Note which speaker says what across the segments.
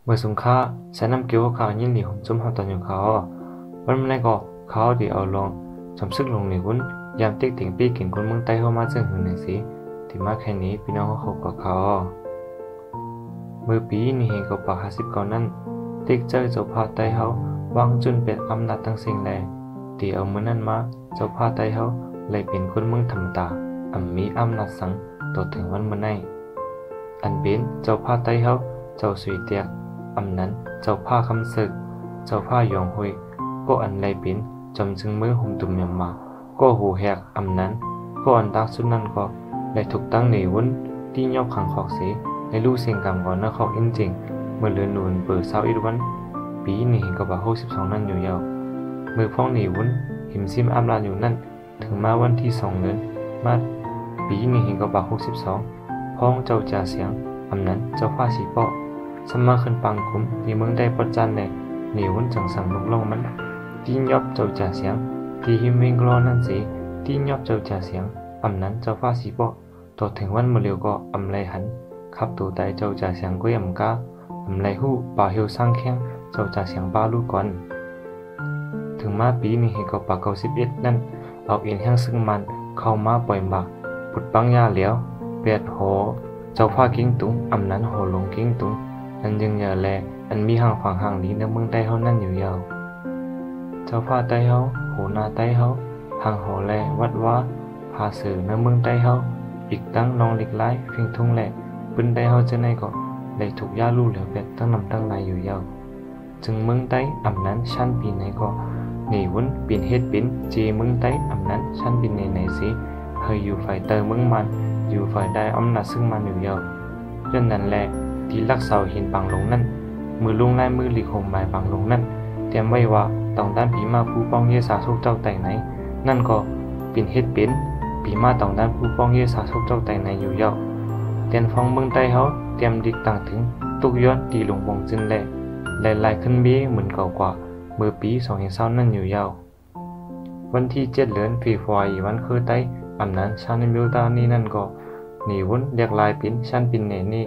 Speaker 1: เมื่อสงค้าใช้น้ำเกลียวขาวยินหลีหุ่มจุ่มหาตอนอยู่เขาวันมันได้ก็เขาดีเอาลงจำซึกลงในวุ้นยามติ๊กถึงปีกินคนเมืองใต้เข้ามาเจึงหึงหนึ่งสิที่มาแค่นี้พี่น้องเขากว่าเขาเมื่อปีนี้เห็นกับปาก59นั้นติ๊กเจอเจ้าพาไต้เขาวางจุนเป็นอำนาจทั้งสิ่งแลที่เอามือนั้นมาเจ้าพาไต้เขาเลยเป็นคนเมืองธรรมดามีอำนาจสังต่อถึงวันเมื่อไหร่อันเป็นเจ้าพาไต้เขาเจ้าสุยเตียกนั้นเจ้าผ้าคำศึกเจ้าผ้ายองหุยก็อันไรเป็นจำจึงมือหุ่มตุ่มยำมาก็หูแหกนั้นก็อันดักสุดนั้นก็ได้ถูกตั้งในวุ้นที่ยอกขังขอกสีในลู่เสียงกำก่อนนักขอกอินจริงเมื่อเลือนนูนเปิดเศร้าอีกวันปีนี้เห็นกับ62นั่นอยู่ยาวมือพ้องในวุ้นหิมซิมอำลาอยู่นั่นถึงมาวันที่2เดือนมาปีนี้เห็นกับ62พ้องเจ้าจ่าเสียงนั้นเจ้าผ้าสีเปาะสมาขึ้นปังคุ้มที่เมืองได้ประจันในหนีวุ่นจังสังลุกลงมันที่ยอบเจ้าจ่าเสียงที่หิมเวงกลอนั่นสิที่ยอบเจ้าจ่าเสียงนั้นเจ้าฟ้าสีเปาะต่อถึงวันเมื่อเร็วก็ไรหันขับตัวใจเจ้าจ่าเสียงก็ยำกาไรหู้ป่าเหี่ยวสร้างแข้งเจ้าจ่าเสียงบ้าลูกก่อนถึงมาปีนี้เห็นกับปาก91นั่นเอาเอ็นแห้งซึ่งมันเข้ามาปล่อยหมากปุดปังยาเหลียวเปียดโหเจ้าฟ้ากิ้งตุงนั้นโหลงกิ้งตุงอันยังอย่าแลอันมีห่างฝั่งห่างนี้ในเมืองใต้เฮานั่นอยู่ยาวเจ้าผ้าใต้เฮาโหนาใต้เฮาห่างโหแลวัดว่าพาสื่อในเมืองใต้เฮาอีกตั้งนองเล็กไล่ฟิงทุ่งแหลปืนใต้เฮาจะในก็ได้ถูกย่าลู่เหลือเป็ดตั้งนำตั้งลายอยู่ยาวจึงเมืองใต้นั้นชั้นปีไหนก็หนีวุ่นปีนเฮ็ดปินจีเมืองใต้นั้นชั้นปีไหนสิเคยอยู่ฝ่ายเตอเมืองมันอยู่ฝ่ายได้อำนาจซึ่งมันอยู่ยาวเรื่องนั้นแหละที่ลักเสาหินบางลงนั่นมือลุงไล่มือหลีกห่มหมายบางลงนั่นเตรียมไว้ว่าต้องด้านผีมาผู้ป้องเยสาทุกเจ้าแต่ไหนนั่นก็เป็นเฮ็ดเป็นผีมาต้องด้านผู้ป้องเยสาทุกเจ้าแต่ไหนอยู่ยาวเตียนฟองเมืองใต้เขาเตรียมดิกต่างถึงตุกย้อนตีหลงวงจินแหล่ลายขึ้นเบี้ยเหมือนเก่ากว่าเมื่อปี2020นั่นอยู่ยาววันที่7เดือนฟีฟอยวันคือใต้นั้นชาในมิวตานี่นั่นก็หนีวุ่นเรียกลายเป็นชั้นปินเนนี่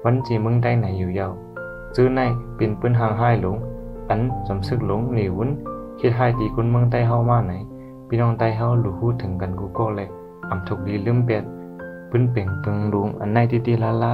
Speaker 1: วันจีเมืองใต้ไหนอยู่ยาวจื้อในเป็นปืนหางห้หลงอันสมซึกหลงหนีวุ้นคิดให้ตีคนเมืองใต้เฮามาไหนพี่น้องใต้เฮาหลู่พูดถึงกันกูก็เลยถูกดีลืมเปียดปืนเป่งเปิงลุงอันในตีลา